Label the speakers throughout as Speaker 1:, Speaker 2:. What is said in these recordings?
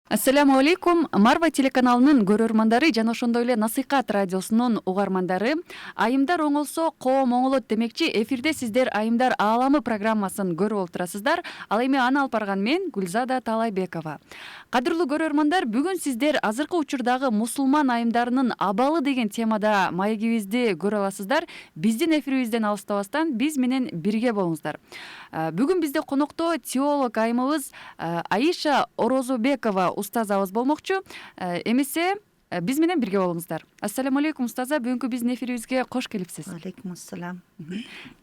Speaker 1: Ассаламу алейкум. Марва телеканалынын көрөрмандары жана ошондой эле Насыйкат радиосунун угармандары. Айымдар оңолсо коом оңолот демекчи, эфирде сиздер Айымдар ааламы программасын көрүп олтурасыздар. Ал эми аны алып барган мен Гүлзада Талайбекова. Кадырлуу көрөрмандар, бүгүн сиздер азыркы учурдагы мусулман айымдарынын абалы деген темада маегибизди көрө аласыздар. Биздин эфирибизден алыстабастан биз менен бирге болуңуздар. Бүгүн бизде конокто теолог айымыбыз Аиша Орозобекова устазабыз болмокчу. Эмесе биз менен бирге болуңуздар. Ассаламу алейкум устаза, бүгүнкү биздин эфирибизге кош келипсиз.
Speaker 2: Алейкум ассалам.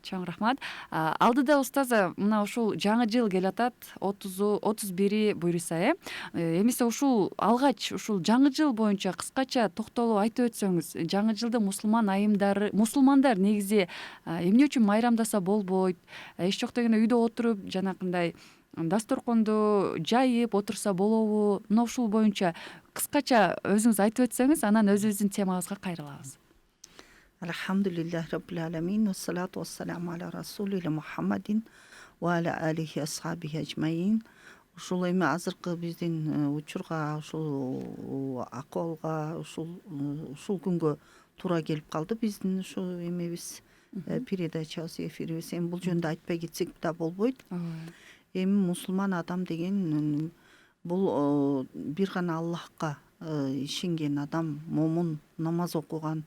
Speaker 1: Чоң рахмат. Алдыда устаза, мына ушул жаңы жыл келатат, 30-31 буюрса, эмесе ушул алгач ушул жаңы жыл боюнча кыскача токтолуп айтып өтсөңүз, жаңы жылды мусулмандар негизи эмне үчүн майрамдаса болбойт? Эч жок дегенде үйдө отуруп жанакындай дасторконду жайып отурса болобу? Мына ушул боюнча кыскача өзүңүз айтып өтсөңүз, анан өзүбүздүн темабызга кайрылабыз.
Speaker 2: Алхамдулиллахи раббил аламин, вассалату вассаламу аля расулили Мухаммадин ва аля алихи асхабихи аджмаин. Ушул эми азыркы биздин учурга, ушул акыбалга, ушул күнгө туура келип калды биздин ушул эмебиз, передачабыз, эфирибиз. Эми бул жөнүндө айтпай кетсек да болбойт. Эми мусулман адам деген бул бир гана Аллахка ишенген адам, момун, намаз окуган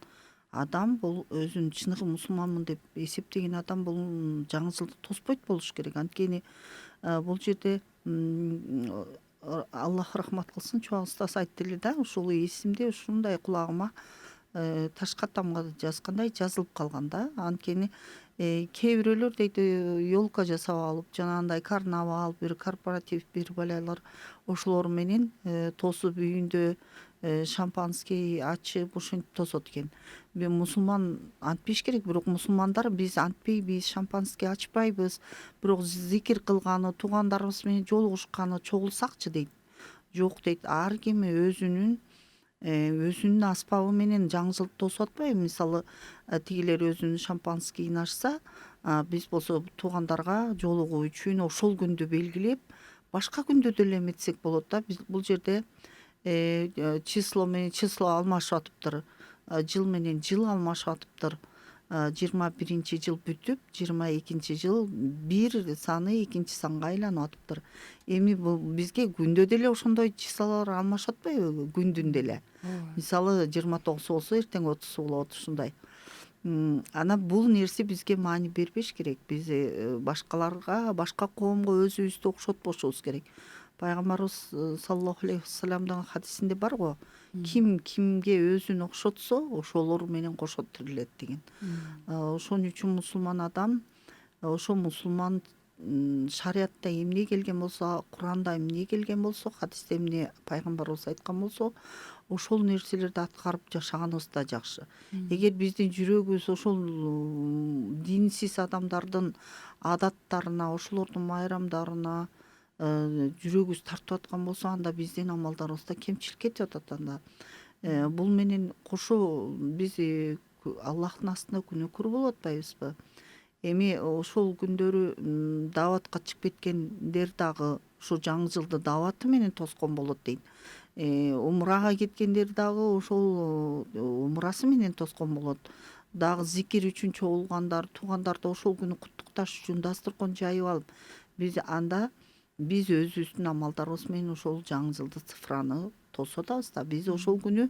Speaker 2: адам, бул өзүн чыныгы мусулманмын деп эсептеген адам бул жаңы жылды тоспойт болуш керек. Анткени бул жерде Аллах рахмат кылсын, чубак устаз айтты эле да, ушул эсимде ушундай кулагыма ташка тамга жазгандай жазылып калган да. Анткени кээ бирөөлөр дейт, елка жасап алып, жанагындай карнавал, бир корпоратив, бир балалар ошолор менен тосуп үйүндө шампанский ачып ошентип тосот экен. Мусулман антпеш керек, бирок мусулмандар биз антпейбиз, шампанский ачпайбыз, бирок зикир кылганы, туугандарыбыз менен жолугушканы чогулсакчы дейт. Жок дейт, ар ким өзүнүн аспабы менен жаңы жылды тосуп атпайбы. Мисалы, тигилер өзүнүн шампанскийин ачса, биз болсо туугандарга жолугуу үчүн ошол күндү белгилеп, башка күндө деле эметсек болот да. Бул жерде число менен число алмашып атыптыр, жыл менен жыл алмашып атыптыр. 21 жыл бүтүп, 22 жыл бир саны экинчи санга айланып атыптыр. Эми бул бизге күндө деле ошондой числолор алмашып атпайбы, күндүн деле. Мисалы 29 болсо эртең 30 болот, ушундай. Ана бул нерсе бизге маани бербеш керек. Биз башкаларга, башка коомго өзүбүздү окшотпошубуз керек. Пайгамбарыбыз саллаллаху алейхи вассаламдын хадисинде бар го, ким кимге өзүн окшотсо, ошолор менен кошо тирилет деген. Ошон үчүн мусулман адам, ошо мусулман шариятта эмне келген болсо, Куранда эмне келген болсо, хадисте эмне пайгамбарыбыз айткан болсо, ошол нерселерди аткарып жашаганыбыз да жакшы. Эгер биздин жүрөгүбүз ошол динсиз адамдардын адаттарына, ошолордун майрамдарына жүрөгүбүз тартып аткан болсо, анда биздин амалдарыбызда кемчилик кетип атат. Анда бул менен кошо биз Аллахтын астында күнөөкөр болуп атпайбызбы? Эми ошол күндөрү дааватка чыгып кеткендер дагы ушу жаңы жылды дааваты менен тоскон болот дейт. Умрага кеткендер дагы ошол умрасы менен тоскон болот. Дагы зикир үчүн чогулгандар, туугандарды ошол күнү куттукташ үчүн дасторкон жайып алып, биз өзүбүздүн амалдарыбыз менен ошол жаңы жылды цифраны тосуп атабыз да. Биз ошол күнү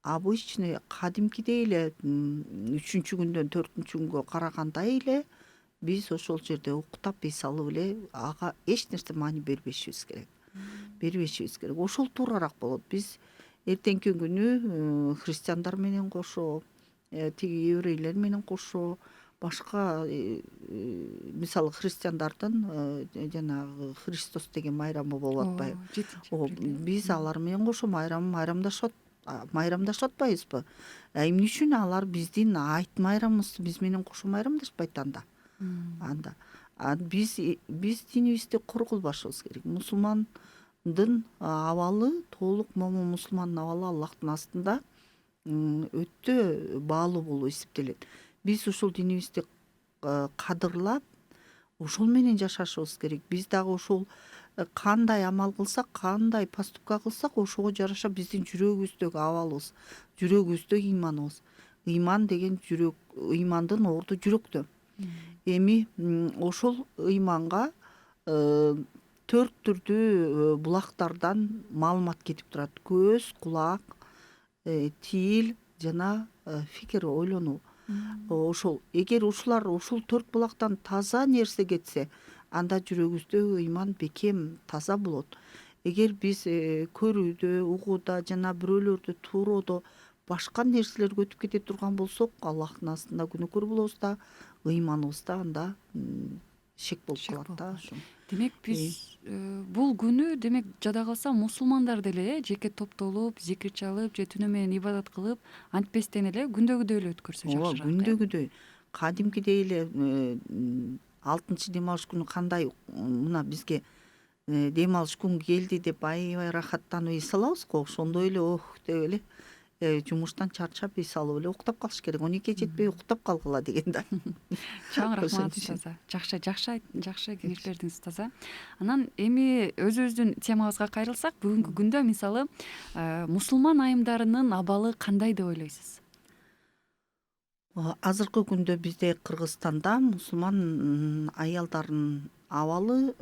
Speaker 2: обычный кадимкидей эле 3-чү күндөн 4-чү күнгө карагандай эле биз ошол жерде уктап эс алып эле ага эч нерсе маани бербешибиз керек. Ошол туурараак болот. Биз эртеңки күнү христиандар менен кошо, тиги еврейлер менен кошо, башка мисалы христиандардын жанагы Христос деген майрамы болуп атпайбы? Биз алар менен кошо майрамдашып атпайбызбы? Эмне үчүн алар биздин айт майрамыбызды биз менен кошо майрамдашпайт анда? Биз динибизди кор кылбашыбыз керек. Мусулмандын абалы, толук момун мусулмандын абалы Аллахтын астында өтө баалуу болуп эсептелет. Биз ушул динибизди кадырлап, ошол менен жашашыбыз керек. Биз дагы ушул кандай амал кылсак, кандай поступка кылсак, ошого жараша биздин жүрөгүбүздөгү абалыбыз, жүрөгүбүздөгү ыйманыбыз. Ыйман деген жүрөк, ыймандын орду жүрөктө. Эми ошол ыйманга төрт түрдүү булактардан маалымат кетип турат. Көз, кулак, тил жана фикир, ойлонуу. Ошол эгер ушул төрт булактан таза нерсе кетсе, анда жүрөгүбүздөгү ыйман бекем, таза болот. Эгер биз көрүүдө, угууда жана бирөөлөрдү туроодо башка нерселерге өтүп кете турган болсок, Аллахтын астында күнөөкөр болобуз да, ыйманыбыз да анда шек болуп калат да.
Speaker 1: Демек биз бул күнү, демек жада калса мусулмандар деле жеке топтолуп, зикир чалып же түнү менен ибадат кылып, антпестен эле күндөгүдөй эле өткөрсө
Speaker 2: ооба,
Speaker 1: жакшыраак.
Speaker 2: күндөгүдөй кадимкидей эле 6 дем алыш күнү кандай мына бизге дем алыш күнү келди деп аябай рахаттанып эс алабыз го, ошондой эле ох деп эле жумуштан чарчап эс алып эле уктап калыш керек. 12 жетпей уктап калгыла деген да.
Speaker 1: Чоң
Speaker 2: Ошон
Speaker 1: рахмат
Speaker 2: үчүн.
Speaker 1: Устаза. Жакшы кеңеш бердиңиз Устаза. Анан эми өзүбүздүн темабызга кайрылсак, бүгүнкү күндө мисалы мусулман айымдарынын абалы кандай деп ойлойсуз?
Speaker 2: Азыркы күндө бизде Кыргызстанда мусулман аялдарынын абалы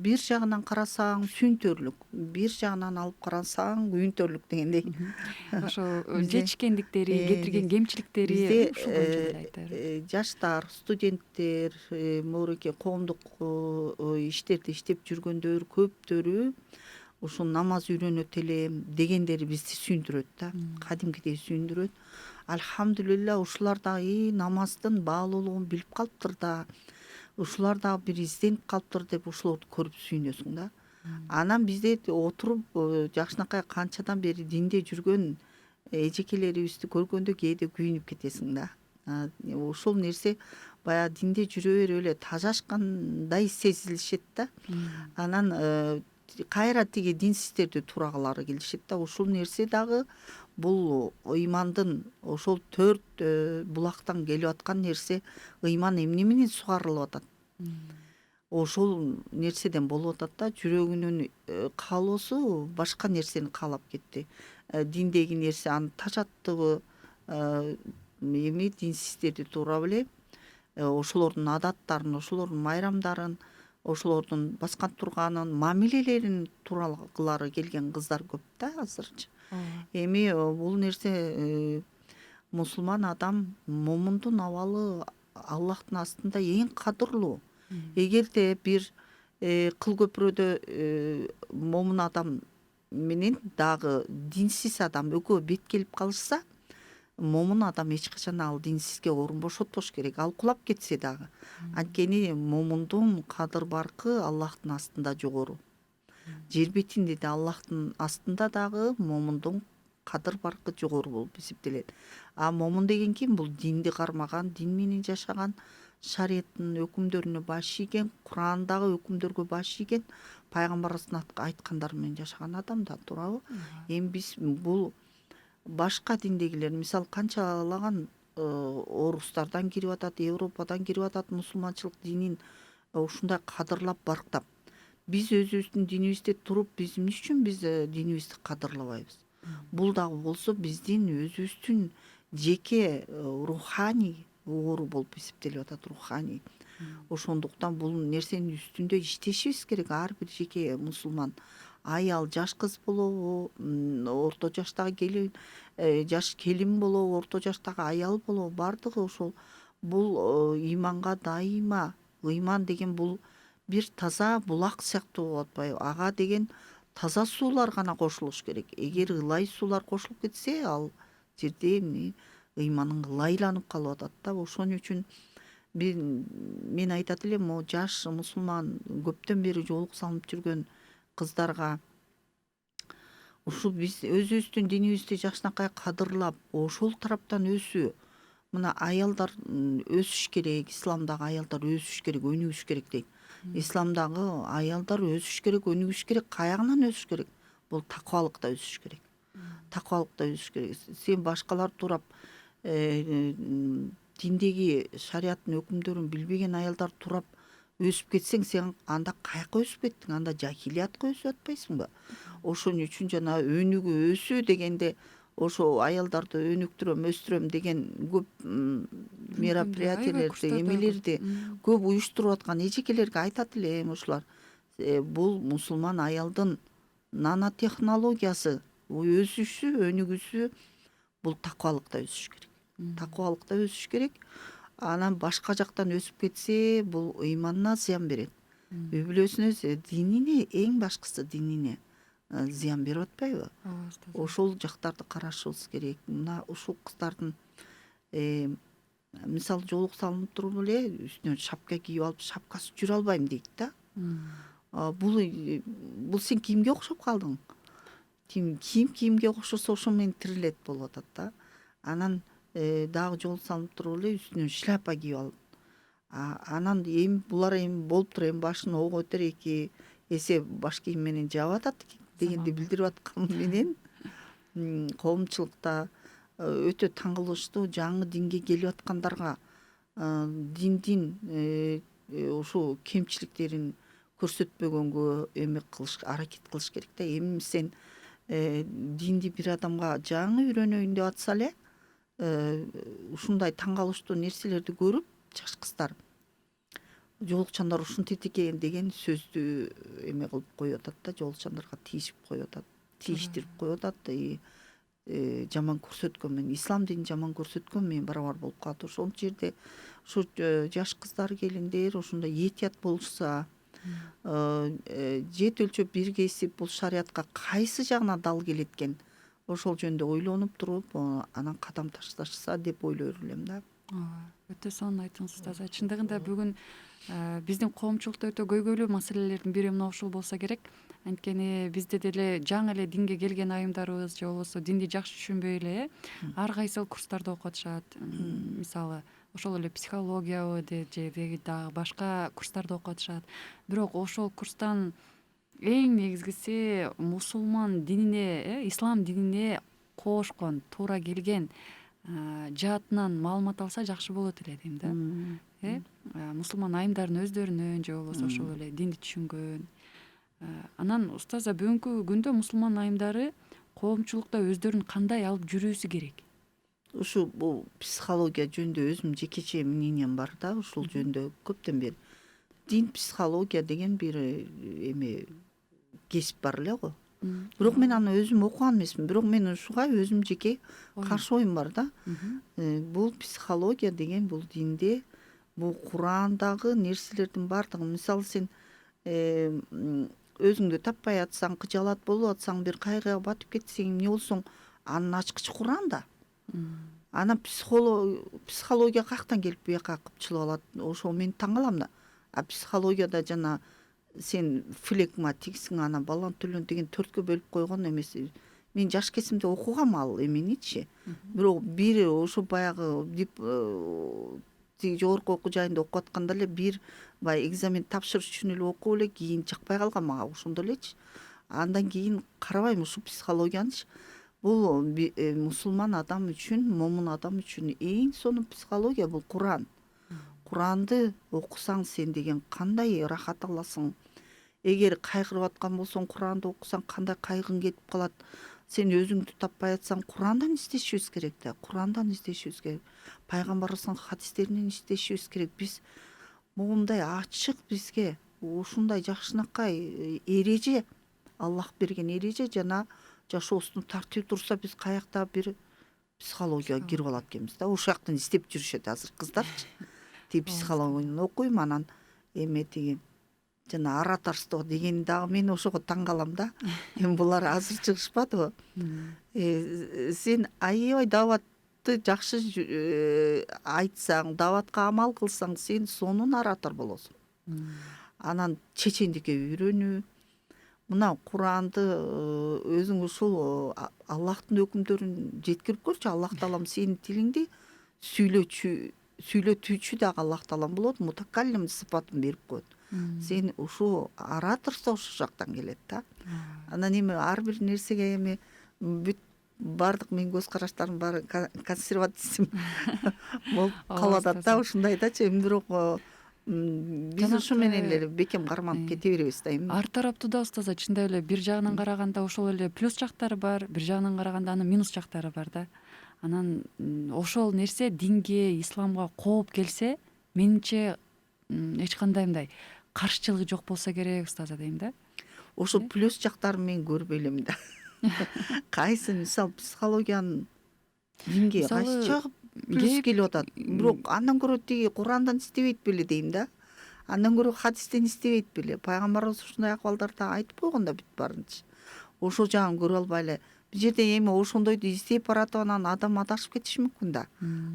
Speaker 2: бир жагынан карасаң сүйүнтөрлүк, бир жагынан алып карасаң күйүнтөрлүк дегендей.
Speaker 1: Ошо
Speaker 2: Бизде,
Speaker 1: жетишкендиктери, кетирген кемчиликтери
Speaker 2: бизде
Speaker 1: ушул боюнча деле айтайлы.
Speaker 2: жаштар, студенттер, моореке коомдук иштерди иштеп жүргөндөр көптөрү ушул намаз үйрөнөт элем дегендери бизди сүйүндүрөт да, кадимкидей сүйүндүрөт. Альхамдулилля, ушулар дагы намаздын баалуулугун билип калыптыр да, ушулар дагы бир изденип калыптыр деп ушуларды көрүп сүйүнөсүң да. Анан бизде отуруп жакшынакай канчадан бери динде жүргөн эжекелерибизди көргөндө кээде күйүнүп кетесиң да. Ушул нерсе баягы динде жүрө берип эле тажашкандай сезилишет да. Анан кайра тиги динсиздерди туурагылары келишет да. Ушул нерсе дагы бул ыймандын ошол төрт булактан келип аткан нерсе, ыйман эмне менен сугарылып атат. Ошол нерседен болуп атат да. Жүрөгүнүн каалоосу башка нерсени каалап кетти. Диндеги нерсе аны тажаттыбы, эми динсиздерди туурап эле ошолордун адаттарын, ошолордун майрамдарын, ошолордун баскан турганын, мамилелерин туурагылары келген кыздар көп да азырчы. Эми бул нерсе мусулман адам, момундун абалы Аллахтын астында эң кадырлуу. Эгерде бир кыл көпүрөдө момун адам менен дагы динсиз адам экөө бет келип калышса, момун адам эч качан ал динсизге орун бошотпош керек. Ал кулап кетсе дагы. Анткени момундун кадыр баркы Аллахтын астында жогору. Жер бетинде да Аллахтын астында дагы момундун кадыр баркы жогору болуп эсептелет. А момун деген ким? Бул динди кармаган, дин менен жашаган, шариаттын өкүмдөрүнө баш ийген, Курандагы өкүмдөргө баш ийген, пайгамбарыбыздын айткандары менен жашаган адам да, туурабы? Эми биз бул башка диндегилер, мисалы канчалаган орустардан кирип атат, Европадан кирип атат мусулманчылык динин ушундай кадырлап барктап. Биз өзүбүздүн динибизде туруп, биз эмне үчүн биз динибизди кадырлабайбыз? Бул дагы болсо биздин өзүбүздүн жеке руханий оору болуп эсептелип атат, руханий. Ошондуктан бул нерсенин үстүндө иштешибиз керек. Ар бир жеке мусулман аял, жаш кыз болобу, орто жаштагы келин, жаш келин болобу, орто жаштагы аял болобу, бардыгы ошол бул ыйманга дайыма, ыйман деген бул бир таза булак сыяктуу болуп атпайбы? Ага деген таза суулар гана кошулуш керек. Эгер ылай суулар кошулуп кетсе, ал жерде эмне ыйманың ылайланып калып атат да. Ошон үчүн мен айтат элем, могу жаш мусулман көптөн бери жоолук салынып жүргөн кыздарга ушул биз өзүбүздүн динибизди жакшынакай кадырлап, ошол тараптан өсүү. Мына аялдар өсүш керек, исламдагы аялдар өсүш керек, өнүгүш керек дейт. Исламдагы аялдар өсүш керек, өнүгүш керек. Каягынан өсүш керек? Бул такыбалыкта өсүш керек. Такыбалыкта өсүш керек. Сен башкалар туурап диндеги шариаттын өкүмдөрүн билбеген аялдар туурап өсүп кетсең сен анда каяка өсүп кеттиң, анда жахилиятка өсүп атпайсыңбы? Ошон үчүн жана өнүгүү өсүү дегенде ошо аялдарды өнүктүрөм өстүрөм деген көп мероприятиялерди эмелерди көп уюштуруп аткан эжекелерге айтат элем ушулар. Бул мусулман аялдын нанотехнологиясы өсүшү өнүгүүсү бул такыбалыкта өсүш керек. Такыбалыкта өсүш керек. Анан башка жактан өсүп кетсе бул ыйманына зыян берет. Үй бүлөсүнө, динине, эң башкысы динине зыян берип атпайбы? Ошол жактарды карашыбыз керек. Мына ушул кыздардын мисалы жолук салынып туруп эле үстүнө шапка кийип алып, шапкасыз жүрө албайм дейт да. Бул сен кимге окшоп калдың? Ким кимге окшосо ошо менен тирилет болуп атат да. Анан дагы жол салынып туруп эле үстүнө шляпа кийип алып. Анан эми булар эми болуптур, эми башын ого өтөр эки эсе баш кийим менен жаап атат дегенди билдирип аткан менен коомчулукта өтө таң кылыштуу жаңы динге келип аткандарга диндин ушул кемчиликтерин көрсөтпөгөнгө эме кылыш, аракет кылыш керек да. Эми сен динди бир адамга жаңы үйрөнөйүн деп атса эле ушундай таң калыштуу нерселерди көрүп жаш кыздар жоолукчандар ушинтет экен деген сөздү эме кылып коюп атат да, жоолукчандарга тийишип коюп атат, тийиштирип коюп атат. Жаман көрсөткөн менен, ислам динин жаман көрсөткөн менен барабар болуп калат. Ошол жерде ушу жаш кыздар, келиндер ошондой этият болушса, жет өлчөп бир кесип бул шариятка кайсы жагына дал келет экен, ошол жөнүндө ойлонуп туруп анан кадам ташташса деп ойлойм элем да.
Speaker 1: Өтө сонун айттыңыз устаз. Чындыгында бүгүн биздин коомчулукта өтө көйгөйлүү маселелердин бири мына ушул болсо керек. Анткени бизде деле жаңы эле динге келген айымдарыбыз же болбосо динди жакшы түшүнбөй эле ар кайсыл курстарда окуп атышат. Мисалы ошол эле психологиябы же дагы башка курстарда окуп атышат. Бирок ошол курстан эң негизгиси мусулман динине, ислам динине коошкон, туура келген жаатынан маалымат алса жакшы болот эле дейм да. Мусулман айымдардын өздөрүнөн же болбосо ошол эле динди түшүнгөн. Анан устаза бүгүнкү күндө мусулман айымдары коомчулукта өздөрүн кандай алып жүрүүсү керек?
Speaker 2: Ушу бул психология жөнүндө өзүмдүн жекече мнением бар да, ушул жөнүндө көптөн бери. Дин психология деген бир эме кесип бар эле го. Бирок мен аны өзүм окуган эмесмин, бирок мен ушуга өзүм жеке каршы оюм бар да. Бул психология деген бул динде, бул Курандагы нерселердин баардыгы. Мисалы сен өзүңдү таппай атсаң, кыжалат болуп атсаң, бир кайгыга батып кетсең, эмне болсоң, анын ачкычы Куранда. Анан психология каяктан келип бияка кыпчылап алат? Ошол мен таң калам да. Психологияда жана сен флегматиксиң, анан балант төлөн деген 4кө бөлүп койгон эмес. Мен жаш кезимде окугам ал эменичи. Бирок бир ошо баягы жогорку окуу жайында окуп атканда эле бир баягы экзамен тапшырыш үчүн эле окуп эле кийин жакпай калган мага ошондо элечи. Андан кийин карабайм ушу психологиянычы. Бул мусулман адам үчүн, момун адам үчүн эң сонун психология бул Куран. Куранды окусаң сен деген кандай рахат аласың. Эгер кайгырып аткан болсоң, Куранды окусаң кандай кайгың кетип калат. Сен өзүңдү таппай атсаң, Курандан издешибиз керек да. Курандан издешибиз керек. Пайгамбарыбыздын хадистеринен издешибиз керек. Биз моундай ачык бизге ушундай жакшынакай эреже, Аллах берген эреже жана жашообуздун тартиби турса, биз каякта бир психологияга кирип алат экенбиз да. Ошол жактан издеп жүрүшөт азыр кыздарчы. Тиги психологияны окуйм, анан эме тиги жана ораторство деген дагы мен ошого таң калам да. Эми булар азыр чыгышпадыбы? Сен аябай даватты жакшы айтсаң, даватка амал кылсаң, сен сонун оратор болосуң. Анан чечендикке үйрөнүү. Мына Куранды өзүң ушул Аллахтын өкүмдөрүн жеткирип көрчү. Аллах таалам сенин тилиңди сүйлөтүүчү дагы Аллах таалам болот, мутакаллим сыпатын берип коет. Сен ушу ораторство ушул жактан келет да. Анан эми ар бир нерсеге эми бүт баардык менин көз караштарым баары консерватизм болуп калып атат да, ушундайдачы. Эми бирок биз ушу менен эле бекем карманып кете беребиз да эми.
Speaker 1: ар тараптуу да устаза чындап эле бир жагынан караганда ошол эле плюс жактары бар, бир жагынан караганда анын минус жактары бар да. Анан ошол нерсе динге, исламга кооп келсе, менимче эч кандай мындай каршычылыгы жок болсо керек устаза дейм да.
Speaker 2: Ошол плюс жактарын мен көрбөй элем да. Кайсы мисалы психологиянын динге кайсы
Speaker 1: Мисалы,
Speaker 2: жагы плюс келип атат. Бирок андан көрө тиги Курандан истебейт беле дейм да. Андан көрө хадистен истебейт беле. Пайгамбарыбыз ушундай акыбалдарда айтып койгон да бүт баарынча. Ошол жагын көрө албай эле бул жерде эми ошондойду издеп баратып анан адам адашып кетиши мүмкүн да.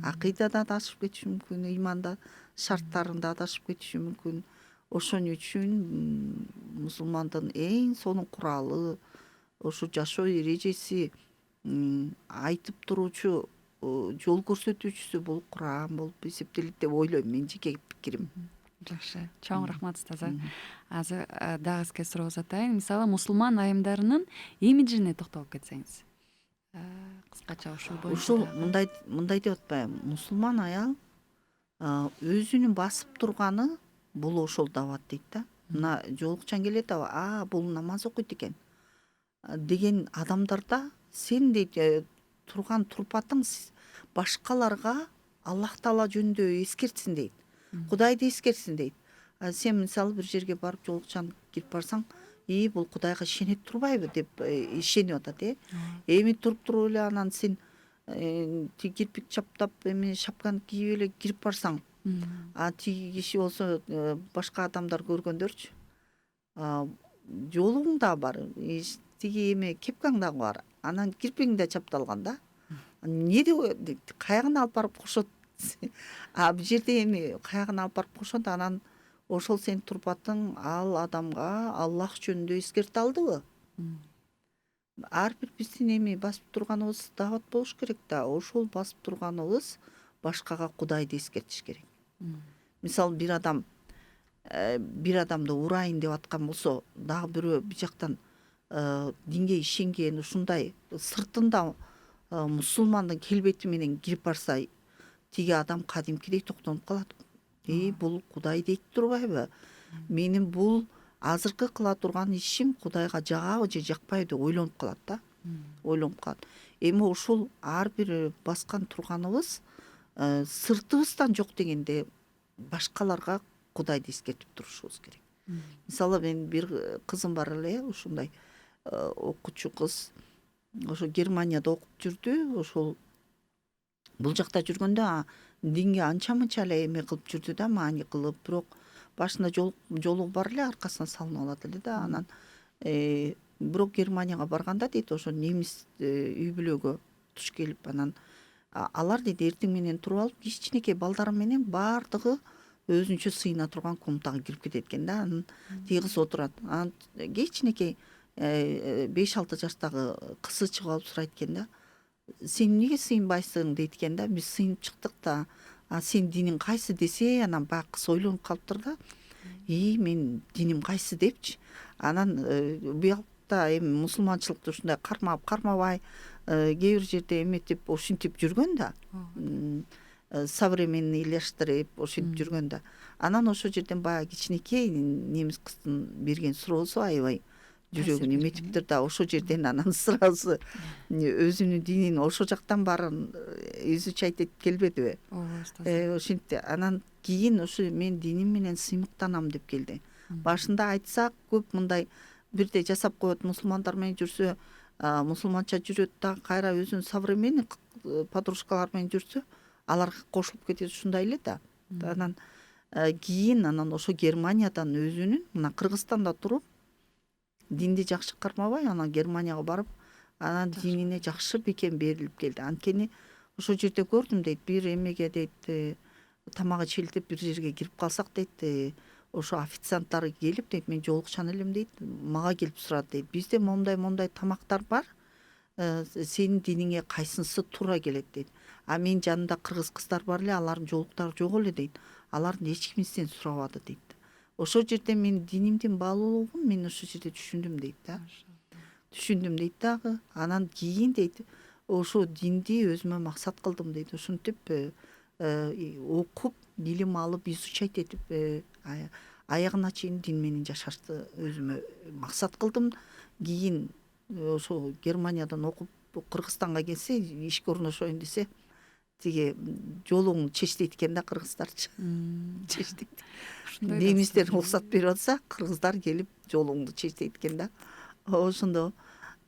Speaker 2: Акыйдада адашып кетиши мүмкүн, иманда шарттарында адашып кетиши мүмкүн. Ошон үчүн мусулмандын эң сонун куралы, ошо жашоо эрежеси, айтып туруучу жол көрсөтүүчүсү бул Куран болуп эсептелет деп ойлойм, менин жеке пикирим.
Speaker 1: Жакшы, чоң рахмат устаза. Азыр дагы сизге суроо узатайын. Мисалы, мусулман айымдарынын имиджине токтолуп кетсеңиз. Кыскача ушул боюнча.
Speaker 2: Ушул мындай деп атпайбы, мусулман аял өзүнүн басып турганы бул ошол дават дейт да. Мына жолукчан келет бул намаз окуйт экен деген адамдарда сен дейт турган турпатың башкаларга Аллах Таала жөнүндө эскертсин дейт. Кудайды эскертсин дейт. Сен мисалы бир жерге барып жолукчан кирип барсаң, бул Кудайга ишенет турбайбы деп ишенип атат. Эми туруп эле анан сен кирпик чаптап эми шапканы кийип эле кирип барсаң, тиги киши болсо башка адамдар көргөндөрчү жолуң да бар, тиги эми кепкаң дагы бар, анан кирпигиң да чапталган да. Эмне деп каягына алып барып кошот. Бул жерде эми каягына алып барып кошот, анан ошол сенин турпатың ал адамга Аллах жөнүндө эскерте алдыбы? Ар бир биздин эми басып турганыбыз дават болуш керек да. Ошол басып турганыбыз башкага Кудайды эскертиш керек. Мисалы бир адамды урайын деп аткан болсо, дагы бирөө бир жактан динге ишенген, ушундай сыртында мусулмандын келбети менен кирип барса, тиги адам кадимкидей токтонуп калат. Бул Кудай дейт турбайбы? Менин бул азыркы кыла турган ишим Кудайга жагабы же жакпайбы деп ойлонуп калат да. Ойлонуп калат. Эми ушул ар бир баскан турганыбыз сыртыбыздан жок дегенде башкаларга Кудайды эскертип турушубуз керек. Мисалы менин бир кызым бар эле, ушундай окуучу кыз. Ошо Германияда окуп жүрдү. Ошол бул жакта жүргөндө динге анча мынча эле эме кылып жүрдү да, маани кылып, бирок башында жолу бар эле, аркасына салынып алат эле да. Анан бирок Германияга барганда дейт, ошо немис үй бүлөгө туш келип, анан алар дейт эртең менен туруп алып, кичинекей балдары менен баардыгы өзүнчө сыйына турган комнатага кирип кетет экен да. Анан тиги кыз отурат. Анан кичинекей 5-6 жаштагы кызы чыгып алып сурайт экен да. Сен эмнеге сыйынбайсың дейт экен да. Биз сыйынып чыктык да. Сен диниң кайсы десе, анан баягы кыз ойлонуп калыптыр да. Мен диним кайсы депчи. Анан буякта эми мусулманчылыкты ушундай кармабай, кээ бир жерде эметип, ушинтип жүргөн да. Современныйлаштырып ошентип жүргөн да. Анан ошол жерден баягы кичинекей немис кыздын берген суроосу аябай жүрөгүн эметиптир да. Ошол жерден анан сразу өзүнүн динин ошол жактан баарын изучать этип келбедиби? Ошентти. Анан кийин ушу мен диним менен сыймыктанам деп келди. Башында айтсак көп мындай бирдей жасап коет, мусулмандар менен жүрсө, мусулманча жүрөт да, кайра өзүнүн современный подружкалар менен жүрсө, алар кошулуп кетет, ушундай эле да. Анан кийин ошо Германиядан өзүнүн мына Кыргызстанда туруп динди жакшы кармабай, анан Германияга барып, анан динине жакшы бекем берилип келди. Анткени ошол жерде көрдүм дейт, бир эмеге дейт, тамак ичелтип бир жерге кирип калсак дейт, ошо официанттар келип дейт, мен жолукчан элем дейт, мага келип сурат дейт. Бизде момундай тамактар бар, сенин диниңе кайсынысы туура келет дейт. Менин жанымда кыргыз кыздар бар эле, алардын жолуктары жок эле дейт. Алардын эч кимисинен сурабады дейт. Ошол жерде мен динимдин баалуулугун мен ошол жерде түшүндүм дейт да. Түшүндүм дейт дагы. Анан кийин дейт, ошо динди өзүмө максат кылдым дейт. Ошентип окуп, илим алып изучать этип аягына чейин дин менен жашашты өзүмө максат кылдым. Кийин ошо Германиядан окуп Кыргызстанга келсе, ишке орношоюн десе, тиги жолуң чечтейт экен да, кыргыздарчы. Чечтейт.
Speaker 1: Ушундай да
Speaker 2: Немистер
Speaker 1: устат.
Speaker 2: уруксат берип атса, кыргыздар келип жолуңду чечтейт экен да. Ошондо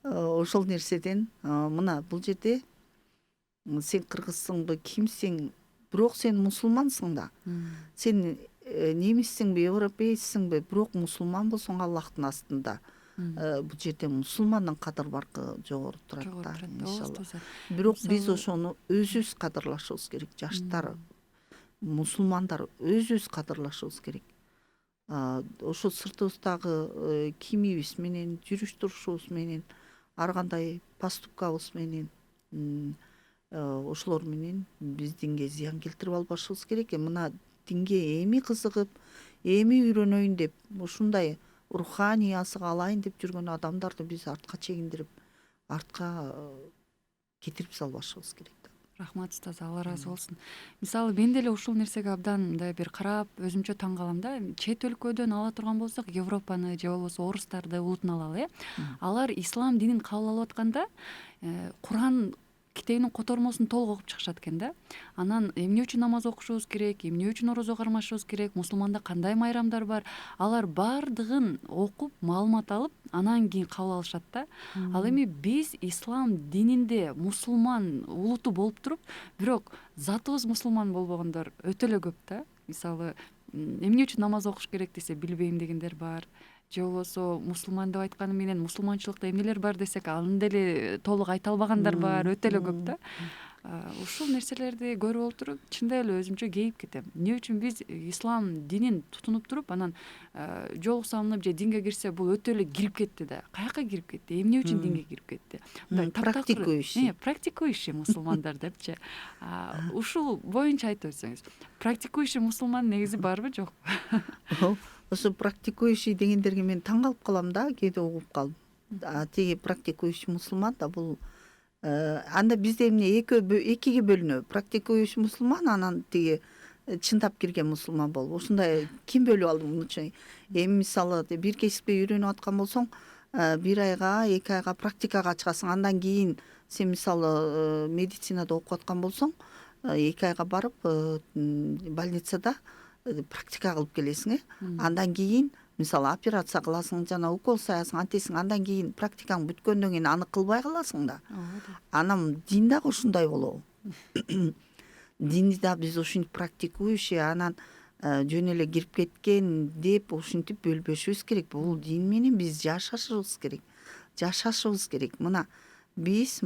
Speaker 2: ошол нерседен мына бул жерде сен кыргызсыңбы, кимсиң, бирок сен мусулмансың да. Сен немиссиңби, европейсиңби, бирок мусулман болсоң Аллахтын астында. Бул жерде мусулмандын кадыр баркы жогору турат да, иншалла. Бирок биз ошону өзүбүз кадырлашыбыз керек. Жаштар, мусулмандар өзүбүз кадырлашыбыз керек. Ошо сыртыбыздагы кийимибиз менен, жүрүш турушубуз менен, ар кандай поступкабыз менен, ошолор менен биз динге зыян келтирип албашыбыз керек. Мына динге эми кызыгып, эми үйрөнөйүн деп, ушундай руханий азык алайын деп жүргөн адамдарды биз артка чегиндирип, артка кетирип салбашыбыз керек да.
Speaker 1: Рахмат устаз, Алла ыраазы болсун. Мисалы мен деле ушул нерсеге абдан мындай бир карап, өзүмчө таң калам да. Чет өлкөдөн ала турган болсок, Европаны же болбосо орустарды улутун алалы, алар ислам динин кабыл алып атканда, Куран китебинин котормосун толук окуп чыгышат экен да. Анан эмне үчүн намаз окушубуз керек, эмне үчүн орозо кармашыбыз керек, мусулманда кандай майрамдар бар, алар баардыгын окуп, маалымат алып, анан кийин кабыл алышат да. Ал эми биз ислам дининде мусулман улуту болуп туруп, бирок затыбыз мусулман болбогондор өтө эле көп да. Мисалы, эмне үчүн намаз окуш керек десе, билбейм дегендер бар. Же болбосо мусулман деп айтканы менен мусулманчылыкта эмнелер бар десек, аны деле толук айта албагандар бар, өтө эле көп да. Ушул нерселерди көрүп олтуруп, чындап эле өзүмчө кейип кетем. Эмне үчүн биз ислам динин тутунуп туруп, анан жолук салынып же динге кирсе, бул өтө эле кирип кетти да. Каяка кирип кетти? Эмне үчүн динге кирип кетти? Практикующий мусулмандар депчи. Ушул боюнча айтып өтсөңүз. Практикующий мусулман негизи барбы, жокпу?
Speaker 2: Ошо практикующий дегендерге мен таң калып калам да, кээде угуп калып. Тиги практикующий мусулман да, бул анда бизде эмне экиге бөлүнөбү. Практикующий мусулман, анан тиги чындап кирген мусулман болуп. Ушундай ким бөлүп алды мунучу? Эми мисалы бир кесипти үйрөнүп аткан болсоң, 1 айга, 2 айга практикага чыгасың. Андан кийин сен мисалы медицинада окуп аткан болсоң, 2 айга барып больницада практика кылып келесиң. Андан кийин мисалы операция кыласың, жана укол саясың, антесиң. Андан кийин практикаң бүткөндөн кийин аны кылбай каласың да. Анан дин дагы ушундай болобу? Динди да биз ушинтип практикующий, анан жөн эле кирип кеткен деп ушинтип бөлбөшүбүз керек. Бул дин менен биз жашашыбыз керек. Мына биз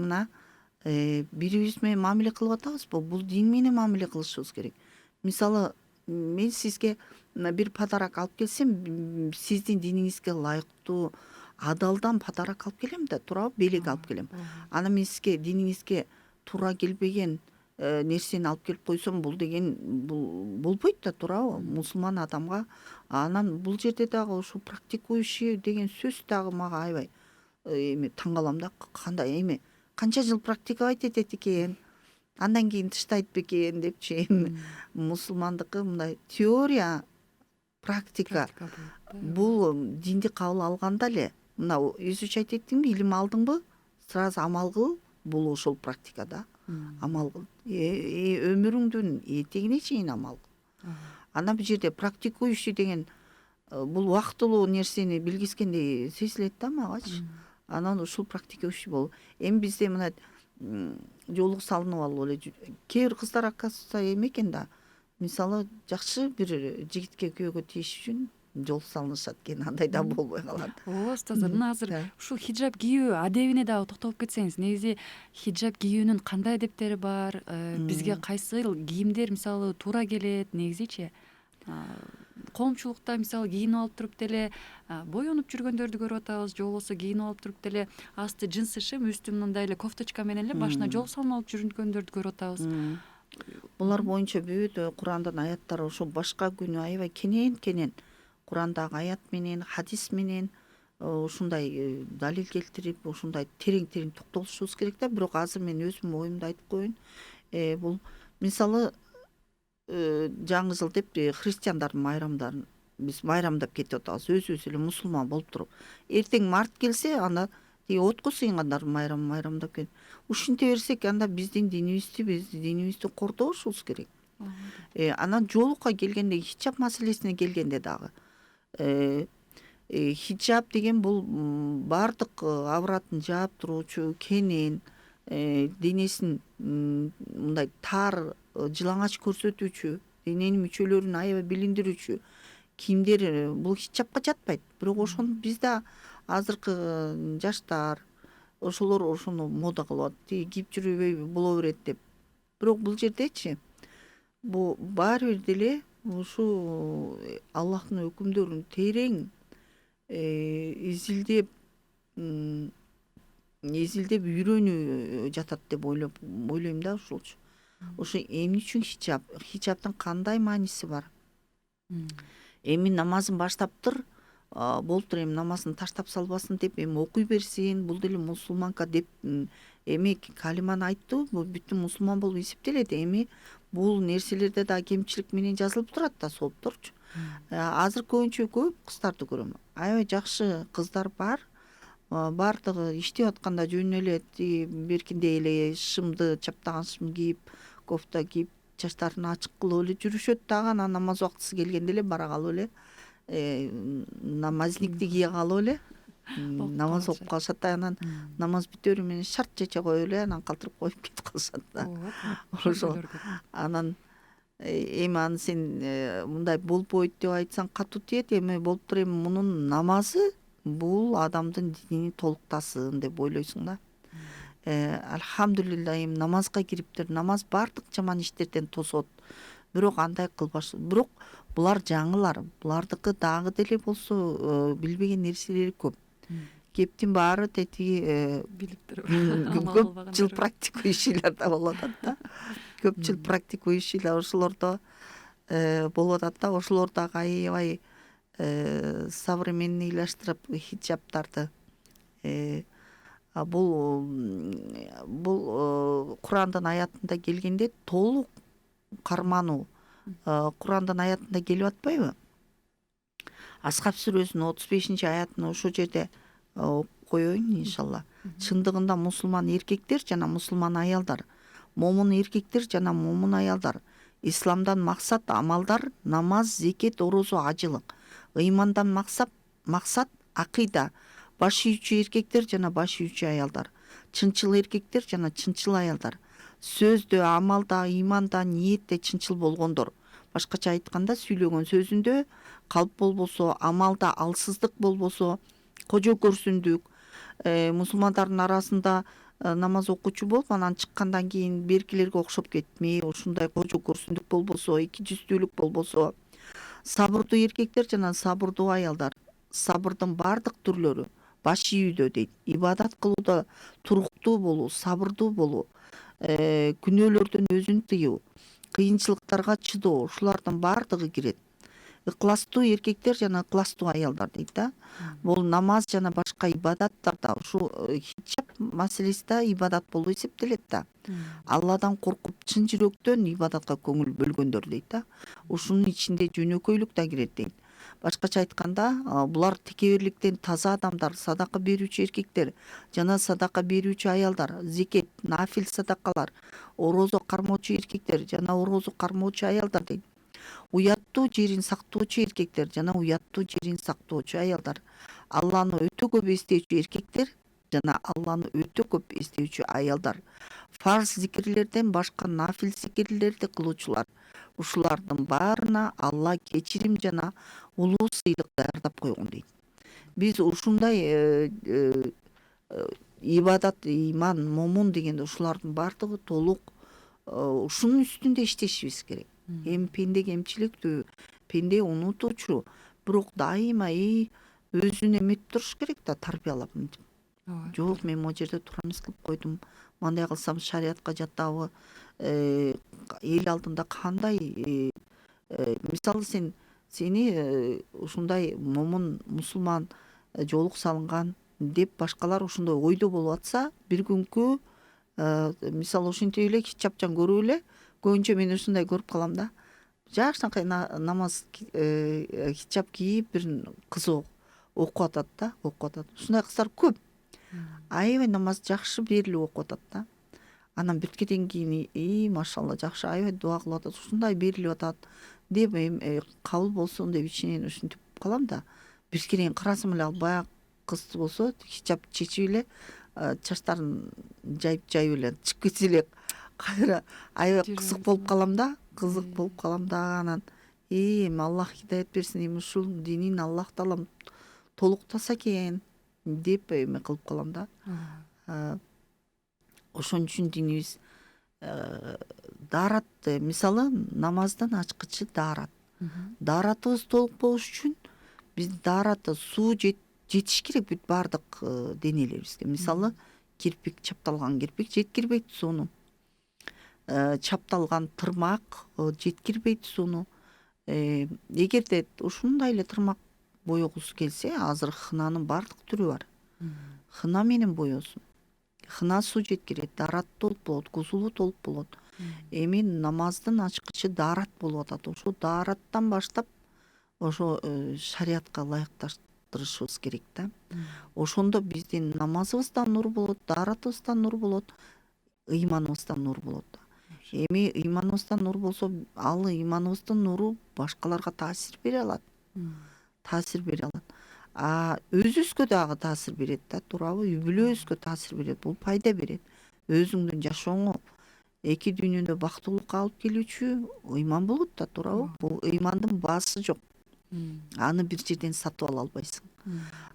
Speaker 2: бирибиз менен мамиле кылып атабызбы? Бул дин менен мамиле кылышыбыз керек. Мисалы мен сизге бир подарок алып келсем, сиздин диниңизге ылайыктуу адалдан подарок алып келем да, туурабы? Белек алып келем. Анан мен сизге диниңизге туура келбеген нерсени алып келип койсом, бул деген болбойт да, туурабы? Мусулман адамга. Анан бул жерде дагы ушу практикующий деген сөз дагы мага аябай эми таң калам да. Кандай эми канча жыл практиковать этет экен, андан кийин таштайт бекен депчи. Мусулмандыкы мындай теория, практика. Бул динди кабыл алганда эле, мына изучать эттиңби, илим алдыңбы, сразу амал кыл. Бул ошол практика да. Амал кыл. Өмүрүңдүн этегине чейин амал кыл. Анан бул жерде практикующий деген бул убактылуу нерсени билгискендей сезилет да магачы. Анан ушул практикующий болуп. Эми бизде мына жолук салынып алып эле кээ бир кыздар оказывается эме экен да. Мисалы жакшы бир жигитке күйөөгө тийиш үчүн жол салынышат экен, андай да болбой калат.
Speaker 1: Ооба устаздар, мына азыр ушул хиджаб кийүү адебине дагы токтолуп кетсеңиз, негизи хиджаб кийүүнүн кандай адептери бар, бизге кайсыл кийимдер мисалы туура келет, негизичи коомчулукта мисалы кийинип алып туруп деле боенуп жүргөндөрдү көрүп атабыз, же болбосо кийинип алып туруп деле асты джинсы шим, үстү мындай эле кофточка менен эле башына жол салынып алып жүргөндөрдү көрүп атабыз.
Speaker 2: Булар боюнча бүт Курандын аяттары ошо башка күнү аябай кенен Курандагы аят менен, хадис менен ушундай далил келтирип, ушундай терең токтолушубуз керек да. Бирок азыр мен өзүмдүн оюмду айтып коеюн. Бул мисалы жаңы жыл деп христиандардын майрамдарын биз майрамдап кетип атабыз, өзүбүз эле мусулман болуп туруп. Эртең март келсе, анда тиги отко сыйынгандар майрамдап кетип. Ушинте берсек, анда биздин динибизди кордобушубуз керек. Анан жоолукка келгенде, хиджаб маселесине келгенде дагы хиджаб деген бул баардык авратын жаап туруучу, кенен денесин мындай тар, жылаңач көрсөтүүчү, дененин мүчөлөрүн аябай билиндирүүчү кийимдер бул хиджабка жатпайт. Бирок ошону бизде азыркы жаштар ошолор ошону мода кылып атат, тиги кийип жүрбөй боло берет деп. Бирок бул жердечи бул баары бир деле ушу Аллахтын өкүмдөрүн терең изилдеп үйрөнүү жатат деп ойлойм да ушулчу. Ошо эмне үчүн хиджабтын кандай мааниси бар? Эми намазын баштаптыр, болуптур, эми намазын таштап салбасын деп, эми окуй берсин, бул деле мусулманка деп эми калиманы айттı, бул бүттүн мусулман болуп эсептелет. Эми бул нерселерде да кемчилик менен жазылып турат да, соопторчу. Азыр көбүнчө көп кыздарды көрөм. Аябай жакшы кыздар бар. Баардыгы иштеп атканда жөн эле беркиндей эле шымды, чаптаган шым кийип, кофта кийип, чачтарын ачык кылып эле жүрүшөт дагы. Анан намаз убактысы келгенде эле бара калып эле намазникти кие калып эле намаз окуп калышат да. Анан намаз бүтөрү менен шарт чече коюп эле анан калтырып коюп кетип калышат да. Ошо анан эми аны сен мындай болбойт деп айтсаң катуу тиет. Эми болуптур, эми мунун намазы бул адамдын динин толуктасын деп ойлойсуң да. Альхамдулилла, эми намазга кириптир. Намаз баардык жаман иштерден тосот. Бирок андай кылбаш. Бирок булар жаңылар. Булардыкы дагы деле болсо билбеген нерселери көп. Кептин баары тетиги
Speaker 1: билиптир.
Speaker 2: Көп жыл практика ишилерде болуп атат да. Көп жыл практика ишилер ошолордо болуп атат да. Ошолор дагы аябай современныйлаштырып хиджабтарды. Бул Курандын аятында келгенде толук кармануу Курандын аятында келип атпайбы? Асхаб сүрөсүнүн 35-аятын ошол жерде окуп коеюн иншалла. Чындыгында мусулман эркектер жана мусулман аялдар, момун эркектер жана момун аялдар, исламдан максат амалдар, намаз, зекет, орозо, ажылык. Ыймандан максат акыйда, баш ийүүчү эркектер жана баш ийүүчү аялдар, чынчыл эркектер жана чынчыл аялдар, сөздө, амалда, ыйманда, ниетте чынчыл болгондор. Башкача айтканда, сүйлөгөн сөзүндө калп болбосо, амалда алсыздык болбосо, кожо көрсүндүк. Мусулмандардын арасында намаз окуучу болуп, анан чыккандан кийин беркилерге окшоп кетмей, ушундай кожо көрсүндүк болбосо, эки жүздүүлүк болбосо, сабырдуу эркектер жана сабырдуу аялдар, сабырдын баардык түрлөрү, баш ийүүдө дейт, ибадат кылууда туруктуу болуу, сабырдуу болуу, күнөөлөрдөн өзүн тыюу, кыйынчылыктарга чыдоо, ушулардын баардыгы кирет. Ыкластуу эркектер жана ыкластуу аялдар дейт да. Бул намаз жана башка ибадаттар да ушу хиджаб маселеси да ибадат болуп эсептелет да. Алладан коркуп чын жүрөктөн ибадатка көңүл бөлгөндөр дейт да. Ушунун ичинде жөнөкөйлүк да кирет дейт. Башкача айтканда, булар текеберликтен таза адамдар, садака берүүчү эркектер жана садака берүүчү аялдар, зекет, нафил садакалар, орозо кармоочу эркектер жана орозо кармоочу аялдар дейт. Уяттуу жерин сактоочу эркектер жана уяттуу жерин сактоочу аялдар, Алланы өтө көп эстеүүчү эркектер жана Алланы өтө көп эстеүүчү аялдар, фарз зикирлерден башка нафил зикирлерди кылуучулар. Ушулардын баарына Алла кечирим жана улуу сыйлык даярдап койгон дейт. Биз ушундай ибадат, ыйман, момун дегенде ушулардын баардыгы толук ушунун үстүндө иштешибиз керек. Эми пенде кемчиликтүү, пенде унутуучу, бирок дайыма өзүн эметип туруш керек да, тарбиялап. Жок, мен могу жерде туура эмес кылып койдум, мындай кылсам шариятка жатабы, эл алдында кандай, мисалы сени ушундай момун мусулман жоолук салынган деп башкалар ошондой ойдо болуп атса, бир күнкү мисалы ушинтип эле хиджабчан көрүп эле, көбүнчө мен ушундай көрүп калам да. жакшынакай намаз хиджаб кийип бир кызы окуп атат да, окуп атат. Ушундай кыздар көп. Аябай намаз жакшы берилип окуп атат да. Анан бүткөндөн кийин машалла жакшы аябай дуа кылып атат. Ушундай берилип атат деп кабыл болсун деп ичинен ушинтип калам да. Биркенен карасам эле ал баягы кыз болсо хиджаб чечип эле чачтарын жайып эле чыгып кетсе эле кайра аябай кызык болуп калам да. Кызык болуп калам да. Анан Аллах хидаят берсин, ушул динин Аллах таалам толуктаса экен деп кылып калам да. Ошон үчүн динибиз даарат, мисалы намаздын ачкычы даарат. Дааратыбыз толук болуш үчүн биз даараты суу жетиш керек бүт баардык денелерибизге. Мисалы кирпик, чапталган кирпик жеткирбейт сууну. Чапталган тырмак жеткирбейт сууну. Эгерде ушундай эле тырмак боегусу келсе, азыр хынанын баардык түрү бар. Хына менен боесун. Хына суу жеткирет, даарат толуп болот, кузулу толуп болот. Эми намаздын ачкычы даарат болуп атат. Ошо даараттан баштап ошо шариатка ылайыкташтырышыбыз керек да. Ошондо биздин намазыбыздан нур болот, дааратыбыздан нур болот, ыйманыбыздан нур болот. Эми ыйманыбыздан нур болсо, ал ыйманыбыздын нуру башкаларга таасир бере алат. Таасир бере алат. Өзүбүзгө дагы таасир берет да, туурабы? Үй бүлөбүзгө таасир берет. Бул пайда берет. Өзүңдүн жашооңо эки дүйнөдө бактылыкка алып келүүчү ыйман болот да, туурабы? Бул ыймандын баасы жок. Аны бир жерден сатып ала албайсың.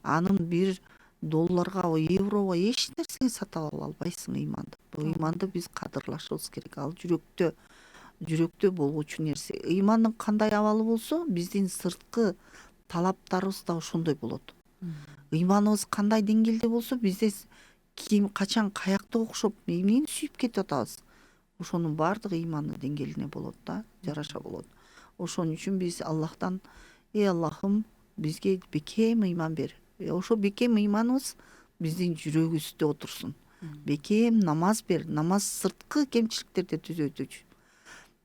Speaker 2: Анын бир долларга, еврого эч нерсеге сатып ала албайсың ыйманды. Бул ыйманды биз кадырлашыбыз керек. Ал жүрөктө болгучу нерсе. Ыймандын кандай абалы болсо, биздин сырткы талаптарыбыз да ошондой болот. Ыйманыбыз кандай деңгээлде болсо, бизде ким качан каякта окшоп эмнени сүйүп кетип атабыз, ошонун баардыгы ыймандын деңгээлине болот да, жараша болот. Ошон үчүн биз Аллахтан: Аллахым, бизге бекем ыйман бер. Ошо бекем ыйманыбыз биздин жүрөгүбүздө отурсун. Бекем намаз бер. Намаз сырткы кемчиликтерди түзөтүүчү.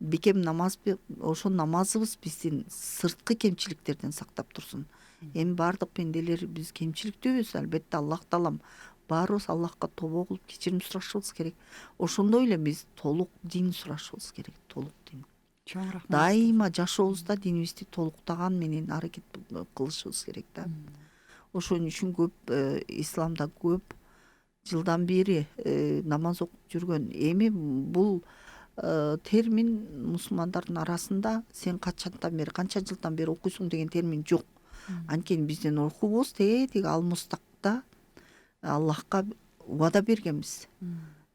Speaker 2: Бекем намаз бер. Ошо намазыбыз биздин сырткы кемчиликтерден сактап турсун. Эми баардык пенделер биз кемчиликтүүбүз, албетте Аллах таалам баарыбыз Аллахка тобо кылып кечирим сурашыбыз керек. Ошондой эле биз толук дин сурашыбыз керек, толук дин.
Speaker 1: Чоң рахмат.
Speaker 2: Дайыма жашообузда динибизди толуктаган менен аракет кылышыбыз керек да. Ошон үчүн көп исламда көп жылдан бери намаз окуп жүргөн. Эми бул термин мусулмандардын арасында сен канча жылдан бери окуйсуң деген термин жок. Анткени биздин рухубуз тетиги алмустакта Аллахка убада бергенбиз.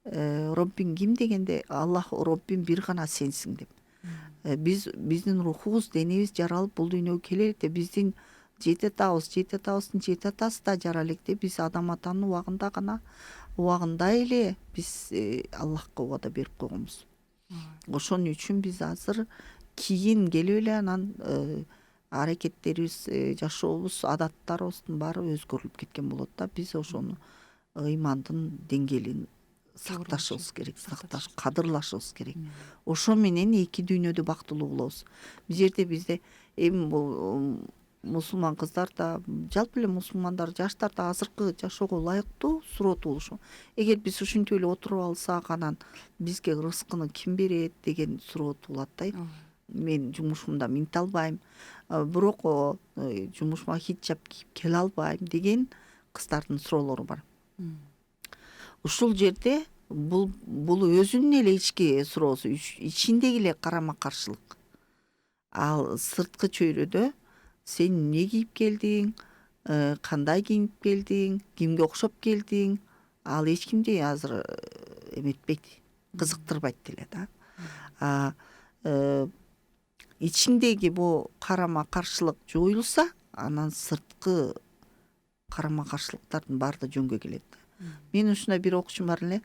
Speaker 2: Роббиң ким дегенде, Аллах Роббим бир гана сенсиң деп. Биздин рухубуз, денебиз жаралып бул дүйнөгө келет. Биздин жети атабыздын жети атасы да жара электе. Биз Адам атанын убагында гана, убагында эле биз Аллахка убада берип койгонбуз. Ошон үчүн биз азыр кийин келип эле анан аракеттерибиз, жашообуз, адаттарыбыздын баары өзгөрүлүп кеткен болот да. Биз ошону ыймандын деңгээлин сакташыбыз керек, кадырлашыбыз керек. Ошо менен эки дүйнөдө бактылуу болобуз. Бизде эми бул мусулман кыздар да, жалпы эле мусулмандар, жаштар да азыркы жашоого ылайыктуу сурооту болушу. Эгер биз ушинтип эле отуруп алсак, анан бизге рызкыны ким берет деген сурооту болот да. Мен жумушумда минте албайм, бирок жумушума хиджаб кийип келе албайм деген кыздардын суроолору бар. Ушул жерде бул өзүнүн эле ички суроосу, ичиндеги эле карама каршылык. Ал сырткы чөйрөдө сен эмне кийип келдиң, кандай кийинип келдиң, кимге окшоп келдиң, ал эч кимди азыр эметпейт, кызыктырбайт деле да. Ичиңдеги бул карама каршылык жоюлса, анан сырткы карама каршылыктардын баары да жөнгө келет. Мен ушундай бир окуучум бар эле,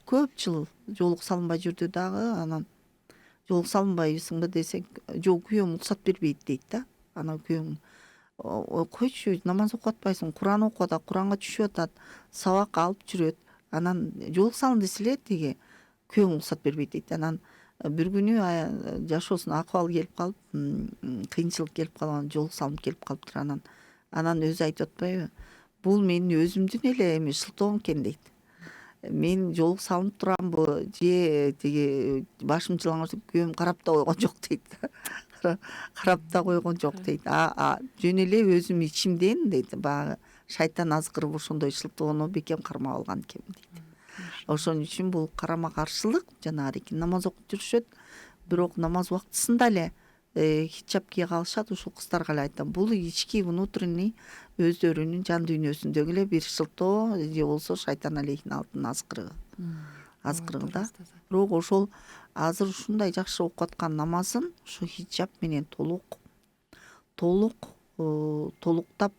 Speaker 2: көп жыл жоолук салынбай жүрдү дагы, анан жоолук салынбайсыңбы десек, жок, күйөөм уруксат бербейт дейт да. Анан күйөөм: койчу, намаз окуп атпайсың, Куран окуп атат, Куранга түшүп атат, сабак алып жүрөт. Анан жоолук салын десе эле, тиги күйөөм уруксат бербейт дейт. Анан бир күнү жашоосуна акыбал келип калып, кыйынчылык келип калган, жол салым келип калыптыр. Анан өзү айтып атпайбы, бул менин өзүмдүн эле эме шылтоом экен дейт. Мен жол салынып турамбы же тиги башым жылаңачып күйөөм карап да койгон жок дейт. Карап да койгон жок дейт. Жөн эле өзүм ичимден дейт, баягы шайтан азгырып ошондой шылтоону бекем кармап алган экенмин дейт. Ошон үчүн бул карама каршылык, жанагыдей намаз окуп жүрүшөт, бирок намаз убактысында эле хиджаб кие калышат. Ушул кыздарга эле айтам, бул ички внутренний өздөрүнүн жан дүйнөсүндөгү эле бир шылтоо же болбосо шайтан алейхиналдын азгырыгы да. Бирок ошол азыр ушундай жакшы окуп аткан намазын ушу хиджаб менен толуктап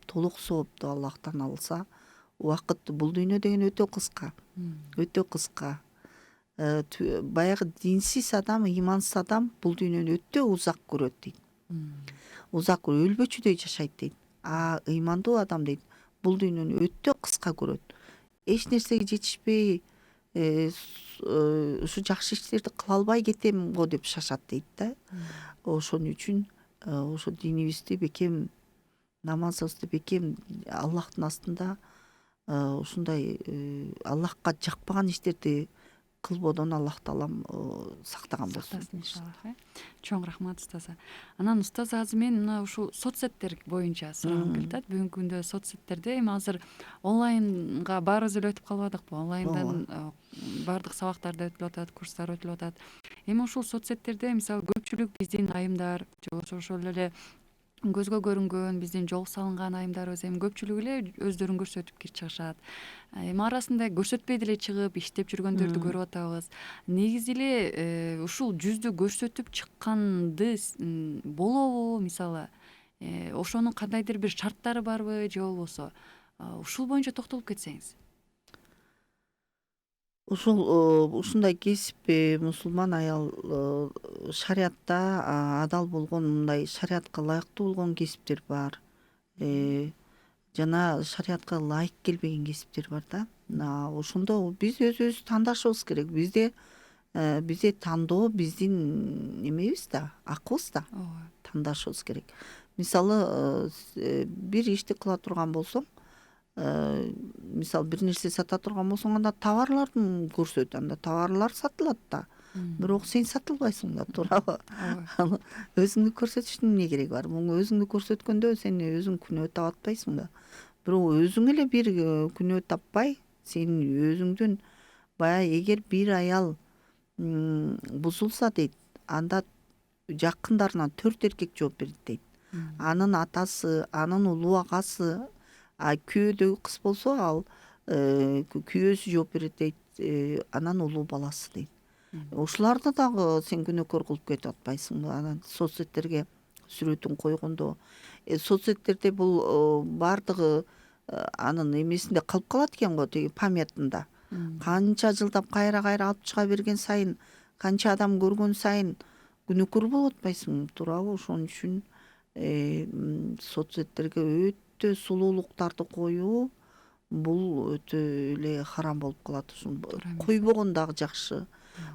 Speaker 2: толук соопту Аллахтан алса, убакыт бул дүйнө деген өтө кыска. Баягы динсиз адам, ыймансыз адам бул дүйнөнү өтө узак көрөт дейт. Узак өлбөчүдөй жашайт дейт. Ыймандуу адам дейт, бул дүйнөнү өтө кыска көрөт. Эч нерсеге жетишпей, ушу жакшы иштерди кыла албай кетем го деп шашат дейт да. Ошон үчүн ошо динибизди бекем, намазыбызды бекем Аллахтын астында ушундай Аллахка жакпаган иштерди кылбоодон Аллах таалам сактаган болсун.
Speaker 1: Чоң рахмат устаза. Анан устаз азыр мен мына ушул соцсеттер боюнча сурагым келип атат. Бүгүнкү күндө соцсеттерде эми азыр онлайнга баарыбыз эле өтүп калбадыкпы? Онлайндан баардык сабактар да өтүлүп атат, курстар өтүлүп атат. Эми ушул соцсеттерде мисалы көпчүлүк биздин айымдар же болбосо ошол эле көзгө көрүнгөн биздин жол салынган айымдарыбыз эми көпчүлүгү эле өздөрүн көрсөтүп чыгышат. Эми арасында көрсөтпөй деле чыгып иштеп жүргөндөрдү көрүп атабыз. Негизи эле ушул жүздү көрсөтүп чыкканды болобу, мисалы ошонун кандайдыр бир шарттары барбы же болбосо ушул боюнча токтолуп кетсеңиз.
Speaker 2: Ушундай кесип мусулман аял шариатта адал болгон, мындай шариатка ылайыктуу болгон кесиптер бар. Жана шариатка ылайык келбеген кесиптер бар да. Ошондо биз өзүбүздү тандашыбыз керек. Бизде тандоо биздин эмебиз да, акыбыз да. Тандашыбыз керек. Мисалы бир ишти кыла турган болсоң, мисалы бир нерсе сата турган болсоң, анда товарларын көрсөт, анда товарлар сатылат да. Бирок сен сатылбайсың да, туурабы? Өзүңдү көрсөтүштүн эмне кереги бар? Муну өзүңдү көрсөткөндө сен өзүң күнөө таап атпайсың да. Бирок өзүң эле бир күнөө таппай, сен өзүңдүн баягы эгер бир аял бузулса дейт, анда жакындарынан 4 эркек жооп берет дейт. Анын атасы, анын улуу агасы, күйөөдөгү кыз болсо ал күйөөсү жооп берет дейт, анан улуу баласы дейт. Ушуларды дагы сен күнөөкөр кылып кетип атпайсыңбы? Анан соцсеттерге сүрөтүн койгондо, соцсеттерде бул баардыгы анын эмесинде калып калат экен го, тиги памятында. Канча жылдап кайра алып чыга берген сайын, канча адам көргөн сайын күнөөкөр болуп атпайсыңбы, туурабы? Ошон үчүн соцсеттерге өтө сулуулуктарды коюу бул өтө эле харам болуп калат. Койбогон дагы жакшы.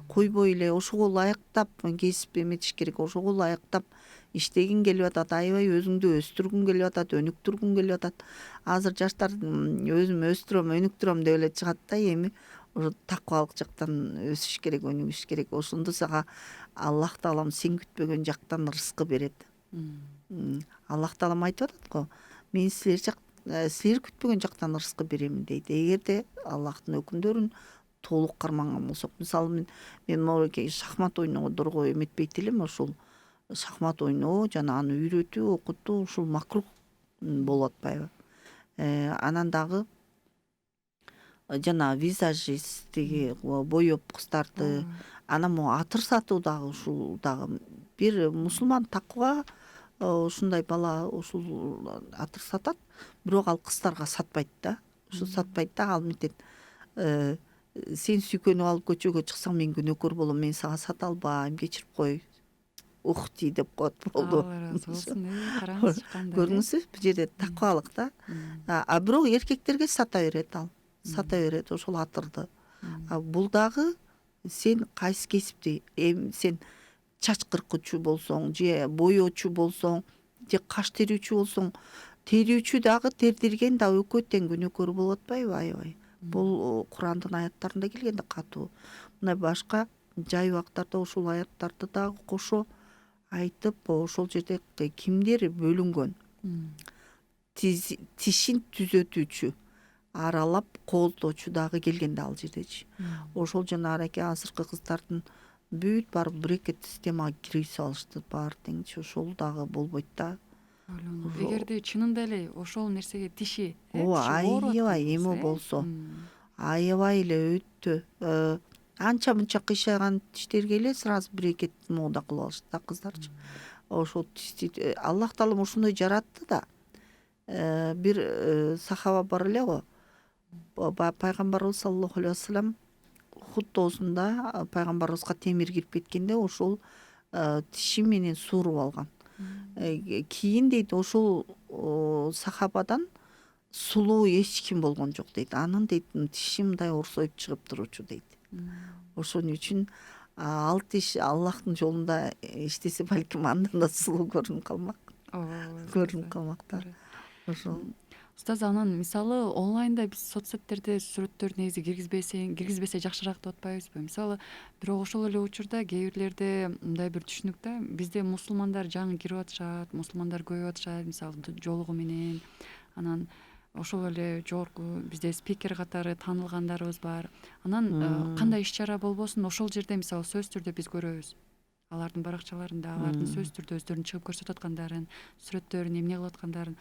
Speaker 2: Койбой эле ошого ылайыктап кесип эметиш керек, ошого ылайыктап иштегиң келип атат, аябай өзүңдү өстүргүң келип атат, өнүктүргүң келип атат. Азыр жаштар өзүм өстүрөм, өнүктүрөм деп эле чыгат да, эми ошо такыбалык жактан өсүш керек, өнүгүш керек. Ошондо сага Аллах таалам сен күтпөгөн жактан рызкы берет. Аллах таалам айтып атат го, мен силер күтпөгөн жактан рызкы беремин дейт. Эгерде Аллахтын өкүмдөрүн толук карманган болсок, мисалы мен могуке шахмат ойноодорго эметпейт элем. Ушул шахмат ойноо жана аны үйрөтүү, окутуу ушул макрух болуп атпайбы? Анан дагы жана визажист, тиги боеп кыздарды, анан могу атыр сатуу дагы, ушул дагы бир мусулман такыба ушундай бала ушул атыр сатат, бирок ал кыздарга сатпайт да. Ушу сатпайт да, ал мынтет, сен сүйкөнүп алып көчөгө чыксаң мен күнөөкөр болом, мен сага сата албайм, кечирип кой, ухти деп коет, болду.
Speaker 1: Караңыз чыкканда.
Speaker 2: Көрдүңүзбү? Бул жерде такыбалык да. Бирок эркектерге сата берет ал. Сата берет ошол атырды. Бул дагы сен кайсы кесипти сен чач кыркуучу болсоң же боеочу болсоң же каш терүүчү болсоң терүүчү дагы тердирген да экөө тең күнөөкөр болуп атпайбы аябай. Бул Курандын аяттарында келген да катуу. Мына башка жай убактарда ушул аяттарды дагы кошо айтып, ошол жерде кимдер бөлүнгөн. Тишин түзөтүүчү, аралап кооздоочу дагы келген да ал жердечи. Ошол жана араке азыркы кыздардын бүт барып брекет системага киргизип алышты баары теңчи. Ошол дагы болбойт да.
Speaker 1: Эгерде чынында эле ошол нерсеге тиши
Speaker 2: аябай эме болсо, аябай эле өтө анча мынча кыйшайган тиштерге эле сразу брекет мода кылып алышты да кыздарчы. Ошол тишти Аллах таалам ошондой жаратты да. Бир сахаба бар эле го. Пайгамбарыбыз саллаллаху алейхи вассалам хутбасында пайгамбарыбызга темир кирип кеткенде ошол тиши менен сууруп алган. Кийин дейт ошол сахабадан сулуу эч ким болгон жок дейт. Анын дейт тиши мындай орсоюп чыгып турчу дейт. Ошон үчүн ал тиш Аллахтын жолунда иштесе балким андан да сулуу көрүнүп калмак да. Ошол
Speaker 1: Устаз, анан мисалы онлайнда биз соцсеттерде сүрөттөрдү негизи киргизбесе жакшыраак деп атпайбызбы? Мисалы бирок ошол эле учурда кээ бирлерде мындай бир түшүнүк да, бизде мусулмандар жаңы кирип атышат, мусулмандар көбөйүп атышат, мисалы жолугу менен. Анан ошол эле жогорку бизде спикер катары таанылгандарыбыз бар. Анан кандай иш чара болбосун ошол жерде мисалы сөзсүз түрдө биз көрөбүз. Алардын баракчаларында алардын сөзсүз түрдө өздөрүн чыгып көрсөтүп аткандарын, сүрөттөрүн эмне кылып аткандарын.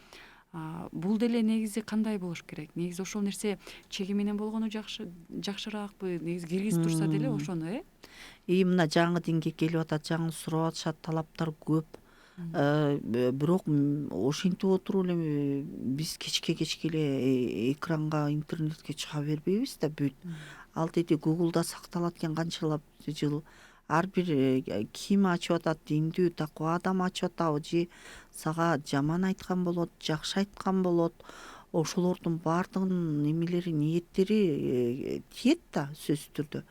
Speaker 1: Бул деле негизи кандай болуш керек? Негизи ошол нерсе чеги менен болгону жакшыраакпы? Негизи киргизип турса деле ошону,
Speaker 2: мына жаңы динге келип атат, жаңы сурап атышат, талаптар көп. Бирок ошентип отуруп эле биз кечке эле экранга, интернетке чыга бербейбиз да бүт. Ал деди Google'да сакталат экен канчалап жыл. Ар бир ким ачып атат, диндүү такыба адам ачып атабы же сага жаман айткан болот, жакшы айткан болот. Ошолордун баардыгынын эмелери, ниеттери тиет да сөзсүз түрдө.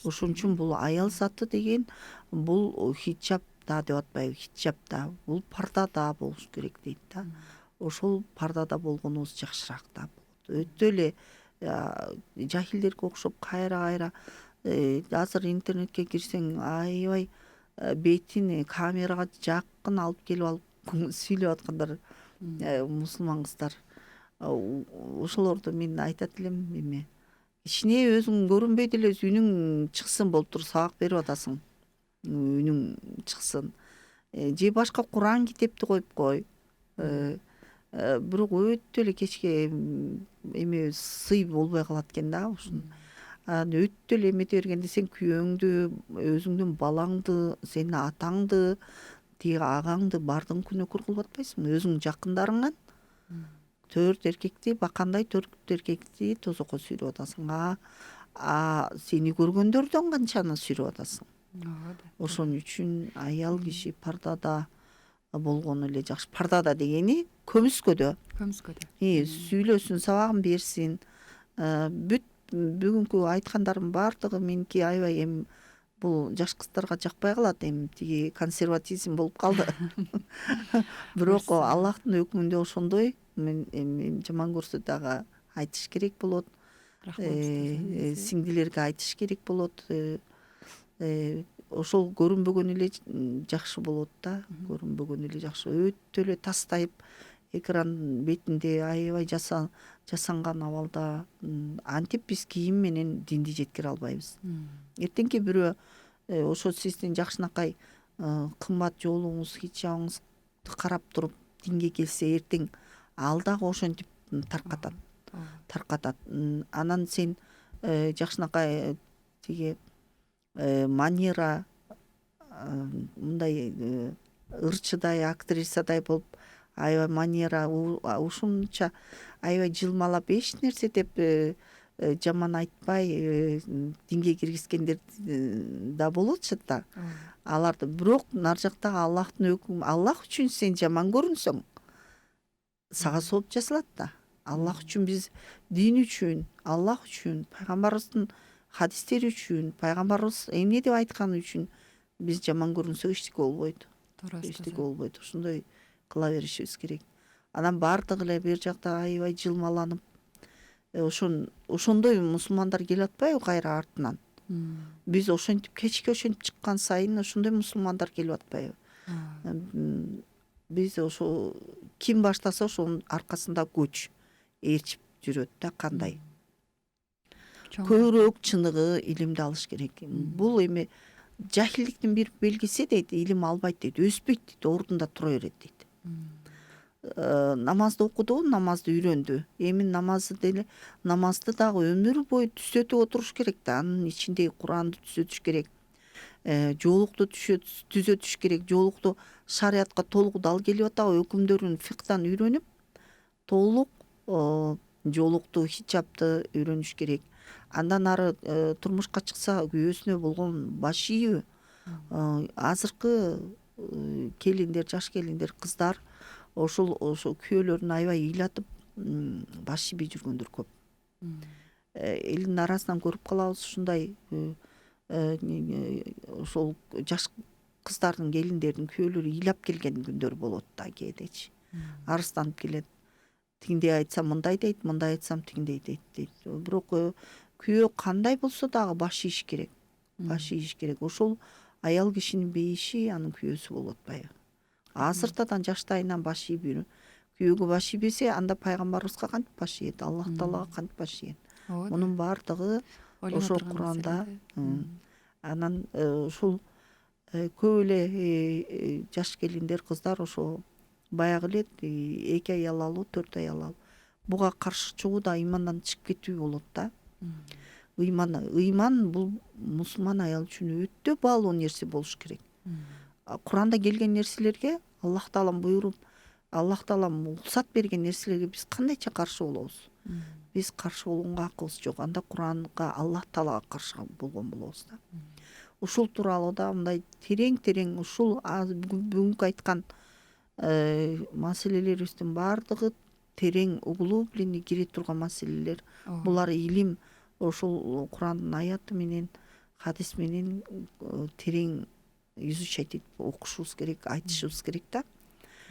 Speaker 2: Ошон үчүн бул аял заты деген бул хиджаб да деп атпайбы, хиджаб да, бул пардада болуш керек дейт да. Ошол пардада болгонубуз жакшыраак да болот. Өтө эле жахилдерге окшоп кайра азыр интернетке кирсең аябай бетин камерага жакын алып келип алып сүйлөп аткандар мусулман кыздар. Ошолорду мен айтат элем, эме кичине өзүң көрүнбөй деле үнүң чыксын болуптур, сабак берип атасың, үнүң чыксын. Же башка Куран китепти коюп кой. Бирок өтө эле кечке эме сый болбой калат экен да ушун. Өтө эле эмете бергенде сен күйөөңдү, өзүңдүн балаңды, сенин атаңды, тиги агаңды баардыгын күнөөкөр кылып атпайсыңбы? Өзүңдүн жакындарыңан 4 эркекти, бакандай 4 эркекти тозокко сүйрөп атасың. Сени көргөндөрдөн канчаны сүйрөп атасың. Ошон үчүн аял киши пардада болгону эле жакшы. Пардада дегени көмүскөдө. Сүйлөсүн, сабагын берсин. Бүт бүгүнкү айткандарым баардыгы меники аябай бул жаш кыздарга жакпай калат, тиги консерватизм болуп калды. Бирок Аллахтын өкүмүндө ошондой, мен жаман көрсө дагы айтыш керек болот. Сиңдилерге айтыш керек болот. Ошол көрүнбөгөн эле жакшы болот да, көрүнбөгөн эле жакшы. Өтө эле тастайып экран бетинде аябай жасанган абалда антип биз кийим менен динди жеткире албайбыз. Эртеңки бирөө ошо сиздин жакшынакай кымбат жолуңуз, хиджабыңызды карап туруп динге келсе, эртең ал дагы ошентип таркатат. Анан сен жакшынакай тиги манера мындай ырчыдай, актрисадай болуп аябай манера ушунча аябай жылмалап эч нерсе деп жаман айтпай динге киргизгендер да болуп атышат да. Аларды бирок нар жактагы Аллахтын өкүмү, Аллах үчүн сен жаман көрүнсөң сага сооп жасалат да. Аллах үчүн биз дин үчүн, Аллах үчүн, пайгамбарыбыздын хадистери үчүн пайгамбарыбыз эмне деп айтканы үчүн биз жаман көрүнсөк эчтеке болбойт. Эчтеке болбойт. Ошондой кыла беришибиз керек. Анан баардыгы эле бер жакта аябай жылмаланып, ошондой мусулмандар келип атпайбы кайра артынан? Биз ошентип кечке ошентип чыккан сайын ошондой мусулмандар келип атпайбы? Биз ошо ким баштаса ошонун аркасында көч ээрчип жүрөт да. Кандай көбүрөөк чыныгы илимди алыш керек. Бул эми жахилдиктин бир белгиси дейт, илим албайт дейт, өспөйт дейт, ордунда тура берет дейт. Намазды окуду, намазды үйрөндү. Эми намазды дагы өмүр бою түзөтүп отуруш керек да. Анын ичиндеги Куранды түзөтүш керек. Жоолукту түзөтүш керек. Жоолукту шариатка толук дал келип атабы, өкүмдөрүн фикдан үйрөнүп, толук жоолукту, хиджабты үйрөнүш керек. Андан ары турмушка чыкса күйөөсүнө болгон баш ийүү. Азыркы келиндер, жаш келиндер, кыздар ошо күйөөлөрүн аябай ыйлатып баш ийбей жүргөндөр көп. Элдин арасынан көрүп калабыз ушундай ошол жаш кыздардын, келиндердин күйөөлөрү ыйлап келген күндөр болот да кээдечи. Арызданып келет. Тигиндей айтсам мындай дейт, мындай айтсам тигиндей дейт. Бирок күйөө кандай болсо дагы баш ийиш керек. Баш ийиш керек. Ошол аял кишинин бейиши анын күйөөсү болуп атпайбы? Азыртадан жаштайынан баш ийип үйрөн. Күйөөгө баш ийбесе, анда пайгамбарыбызга кантип баш ийет? Аллах Таалага кантип баш ийет? Мунун баардыгы ошо Куранда. Анан ушул көп эле жаш келиндер, кыздар ошо баягы эле 2 аял алуу, 4 аял алуу. Буга каршы чыгуу да ыймандан чыгып кетүү болот да. Ыйман бул мусулман аял үчүн өтө баалуу нерсе болуш керек. Куранда келген нерселерге Аллах Таалам буйруп, Аллах Таалам уруксат берген нерселерге биз кандайча каршы болобуз? Биз каршы болгонго акыбыз жок. Анда Куранга, Аллах Таалага каршы болгон болобуз да. Ушул тууралуу да мындай терең ушул бүгүнкү айткан маселелерибиздин баардыгы терең угулуу билине кире турган маселелер. Булар илим ошол Курандын аяты менен, хадис менен терең изучать этип окушубуз керек, айтышыбыз керек да.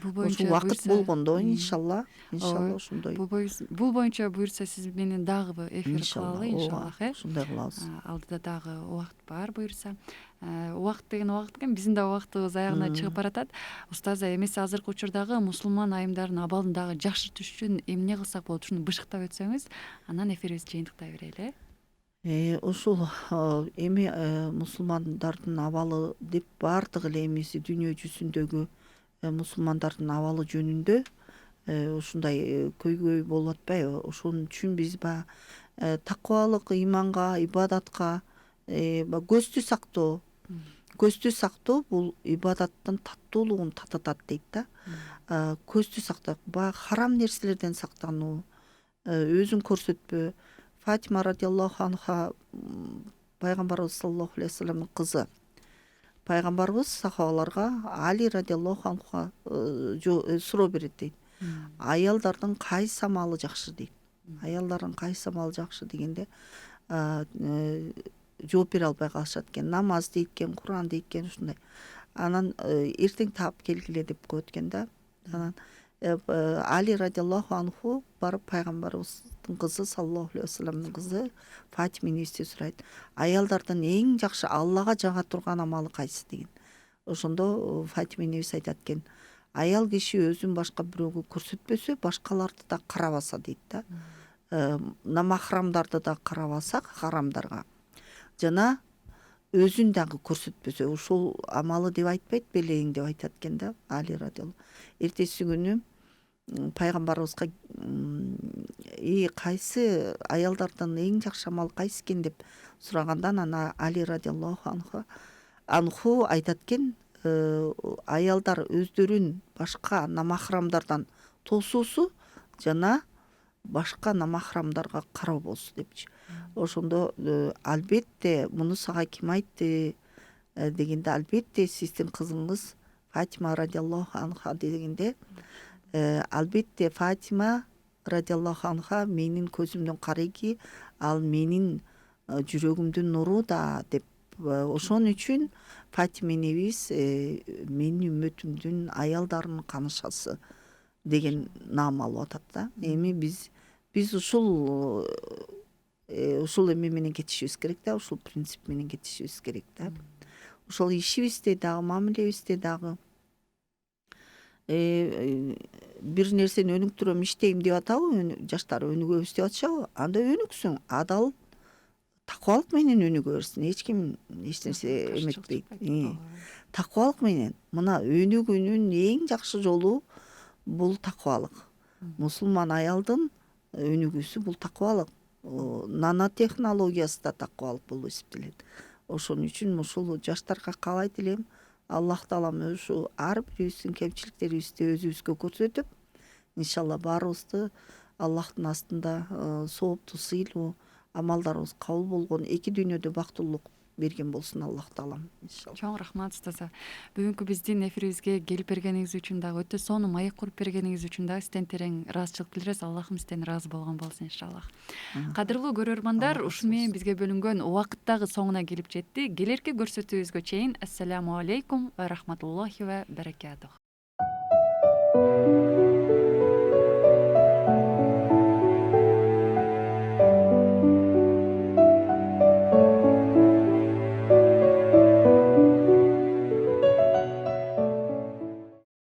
Speaker 2: Ошол убакыт болгондо иншалла ошондой.
Speaker 1: Бул боюнча буюрса сиз менен дагы эфир кылалы иншалла.
Speaker 2: Ошондой кылабыз.
Speaker 1: Алдыда дагы убакыт бар буюрса. Убакыт деген убакыт экен, биздин да убактыбыз аягына чыгып баратат. Устаза, эмесе азыркы учурдагы мусулман айымдардын абалын дагы жакшыртыш үчүн эмне кылсак болот? Ушуну бышыктап өтсөңүз, анан эфирибизди жыйынтыктай берели.
Speaker 2: Ушул эми мусулмандардын абалы деп баардыгы эле эмеси дүйнө жүзүндөгү мусулмандардын абалы жөнүндө ушундай көйгөй болуп атпайбы? Ошон үчүн биз такыбалык, ыйманга, ибадатка көздү сактоо бул ибадаттын таттуулугун татытат дейт да. Көздү сактоо, баягы харам нерселерден сактануу, өзүн көрсөтпөө. Фатима радиаллаху анха пайгамбарыбыз саллаллаху алейхи вассаламдын кызы. Пайгамбарыбыз сахабаларга Али радиаллаху анхуга суроо берет дейт. Аялдардын кайсы амалы жакшы дейт. Аялдардын кайсы амалы жакшы дегенде жооп бере албай калышат экен. Намаз дейт экен, Куран дейт экен, ушундай. Анан эртең таап келгиле деп коет экен да. Анан Али радиаллаху анху барып пайгамбарыбыздын кызы саллаллаху алейхи вассаламдын кызы Фатимени эсте сурайт. Аялдардын эң жакшы Аллага жага турган амалы кайсы деген. Ошондо Фатима энебиз айтат экен, аял киши өзүн башка бирөөгө көрсөтпөсө, башкаларды да карабаса дейт да. Намахрамдарды да карабаса, харамдарга. Жана өзүн дагы көрсөтпөсө, ушул амалы деп айтпайт, белең деп айтат экен да Али радиаллаху. Эртеси күнү пайгамбарыбызга кайсы аялдардан эң жакшы амал кайсы экен деп сурагандан ана Али радиаллаху анху айтат экен, аялдар өздөрүн башка намахрамдардан тосуусу жана башка намахрамдарга кароо болсу депчи. Ошондо албетте муну сага ким айтты дегенде, албетте сиздин кызыңыз Фатима радиаллаху анха дегенде, албетте Фатима радиаллаху анха менин көзүмдүн кареги, ал менин жүрөгүмдүн нуру да деп ошон үчүн Фатима энебиз менин үммөтүмдүн аялдарынын канышасы деген наам алып атат да. Эми биз ушул эме менен кетишибиз керек да, ушул принцип менен кетишибиз керек да. Ошол ишибизде дагы, мамилебизде дагы бир нерсени өнүктүрөм, иштейм деп атабы, жаштар өнүгөбүз деп атышабы? Анда өнүксүн, адал такыбалык менен өнүгө берсин. Эч ким эч нерсе эметпейт. Такыбалык менен. Мына өнүгүүнүн эң жакшы жолу бул такыбалык. Мусулман аялдын өнүгүүсү бул такыбалык. Нанотехнологиясы да такыбалык болуп эсептелет. Ошон үчүн ушул жаштарга каалайт элем, Аллах таалам ушу ар бирибиздин кемчиликтерибизди өзүбүзгө көрсөтүп, иншалла баарыбызды Аллахтын астында сооптуу, сыйлуу амалдарыбыз кабыл болгон, эки дүйнөдө бактылуулук берген болсун Аллах таалам, иншалла.
Speaker 1: Чоң рахмат устаза. Бүгүнкү биздин эфирибизге келип бергениңиз үчүн дагы, өтө сонун маек куруп бергениңиз үчүн дагы сизден терең ыраазычылык билдиребиз. Аллахым сизден ыраазы болгон болсун, иншаллах. Кадырлуу көрөрмандар, ушуну менен бизге бөлүнгөн убакыт дагы соңуна келип жетти. Келерки көрсөтүүбүзгө чейин ассаламу алейкум ва рахматуллахи ва баракатух.